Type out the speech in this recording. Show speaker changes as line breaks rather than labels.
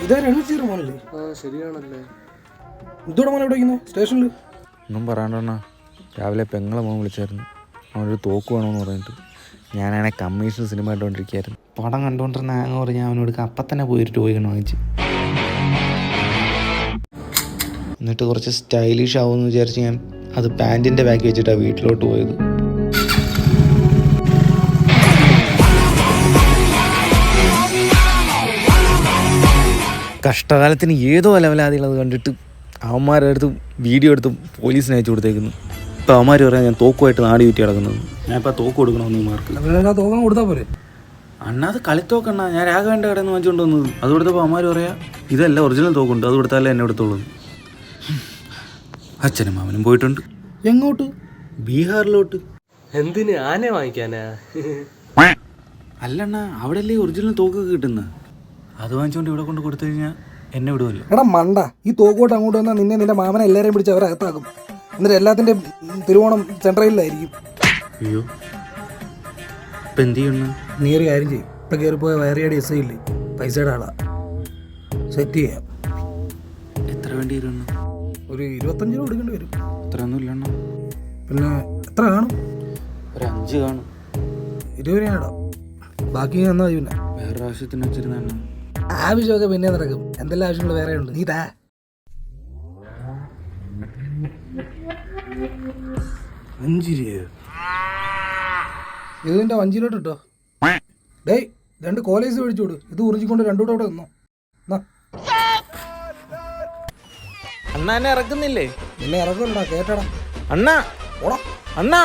ഇതാ രൺവീർ മോനല്ലേ?
ശരിയാണല്ലേ.
ഇതോടെ മോനെ എവിടെ ഇരിക്കുന്നത്? സ്റ്റേഷനിൽ
ഒന്നും പറയാണ്ടണ്ണാ, രാവിലെ പെങ്ങളെ മോൻ വിളിച്ചായിരുന്നു. അവനൊരു തോക്ക് വേണമെന്ന് പറഞ്ഞിട്ട്. ഞാനാണെ കമ്മീഷൻ സിനിമ കണ്ടുകൊണ്ടിരിക്കുകയായിരുന്നു. പടം കണ്ടുകൊണ്ടിരുന്ന അങ്ങ് പറഞ്ഞ് അവനോട് അപ്പം തന്നെ പോയിട്ട് ടോയ് കണ്ണ് വാങ്ങിച്ച്. എന്നിട്ട് കുറച്ച് സ്റ്റൈലിഷ് ആവുമെന്ന് വിചാരിച്ച് ഞാൻ അത് പാൻറ്റിൻ്റെ ബാക്കി വെച്ചിട്ടാണ് വീട്ടിലോട്ട് പോയത്. കഷ്ടകാലത്തിന് ഏതോ ലെവലാദികളത് കണ്ടിട്ട് അവന്മാരുടെ അടുത്ത് വീഡിയോ എടുത്ത് പോലീസിന് അയച്ചു കൊടുത്തേക്കുന്നു. ഇപ്പം അവന്മാർ പറയാൻ ഞാൻ തോക്കുമായിട്ട് നാടി ചുറ്റി കിടക്കുന്നത്. ഞാൻ ഇപ്പം തോക്ക് കൊടുക്കണമെന്ന് മാർക്ക്
തോക്കാൻ കൊടുത്താൽ പോരെ?
അണ്ണാ അത് കളിത്തോക്കണ്ണ. ഞാൻ രാഘവേൻ്റെ കടയിൽ നിന്ന് വാങ്ങിച്ചുകൊണ്ട് വന്നത്. അത് കൊടുത്തപ്പോൾ അവന്മാർ പറയാ ഇതല്ല ഒറിജിനൽ തോക്കുണ്ട്, അത് കൊടുത്താലേ എന്നെ എടുത്തോളൂ. അച്ഛനും മാമനും പോയിട്ടുണ്ട്.
എങ്ങോട്ട്?
ബീഹാറിലോട്ട്.
എന്തിന്? ആനയെ വാങ്ങിക്കാനാ?
അല്ലണ്ണ, അവിടെ അല്ലേ ഒറിജിനൽ തോക്കൊക്കെ കിട്ടുന്നത്. അത് വാങ്ങിച്ചുകൊണ്ട് ഇവിടെ കൊണ്ട് കൊടുത്തു കഴിഞ്ഞാൽ എന്നെ വിടുമല്ലോ.
എടാ മണ്ട, ഈ തോക്കോട്ട് അങ്ങോട്ട് വന്നാൽ നിന്നെ നിന്റെ മാമനെ എല്ലാവരെയും പിടിച്ച് അവരെ അകത്താക്കും. എന്നിട്ട് എല്ലാത്തിൻ്റെ തിരുവോണം സെൻട്രലിലായിരിക്കും.
അയ്യോ, ഇപ്പം എന്ത് ചെയ്യണം?
നീ ഒരു കാര്യം ചെയ്യും, ഇപ്പം കയറിപ്പോയ വയറിയാടി എസ് ഐ ഇല്ലേ, പൈസയുടെ ആളാ, സെറ്റ് ചെയ്യാം.
എത്ര വേണ്ടി വരും?
ഒരു 25 രൂപ കൊടുക്കേണ്ടി വരും.
അത്രയൊന്നും ഇല്ലണ്ണ.
പിന്നെ എത്ര കാണും?
ഒരു 5 കാണും.
20 രൂപ ഇടാം, ബാക്കി തന്നാൽ മതി. പിന്നെ
വേറെ ആവശ്യത്തിന് വെച്ചിരുന്ന
ആവശ്യമൊക്കെ പിന്നെ നടക്കും. എന്തെല്ലാം ആവശ്യങ്ങൾ വേറെ ഉണ്ട്, നീ താ. 5 രൂപ ഇതിൻ്റെ വഞ്ചിയിലോട്ട് ഇട്ടോ. ഡേയ്, 2 കോലേജ് മേടിച്ചു കൊടു. ഇത് ഉറിഞ്ചിക്കൊണ്ട് 2 കൂടെ അവിടെ നിന്നോ.
അണ്ണ എന്നെ ഇറക്കുന്നില്ലേ?
നിന്നെ ഇറക്കുമല്ലടാ, കേട്ടടാ.
അണ്ണ
ഓടാ
അണ്ണ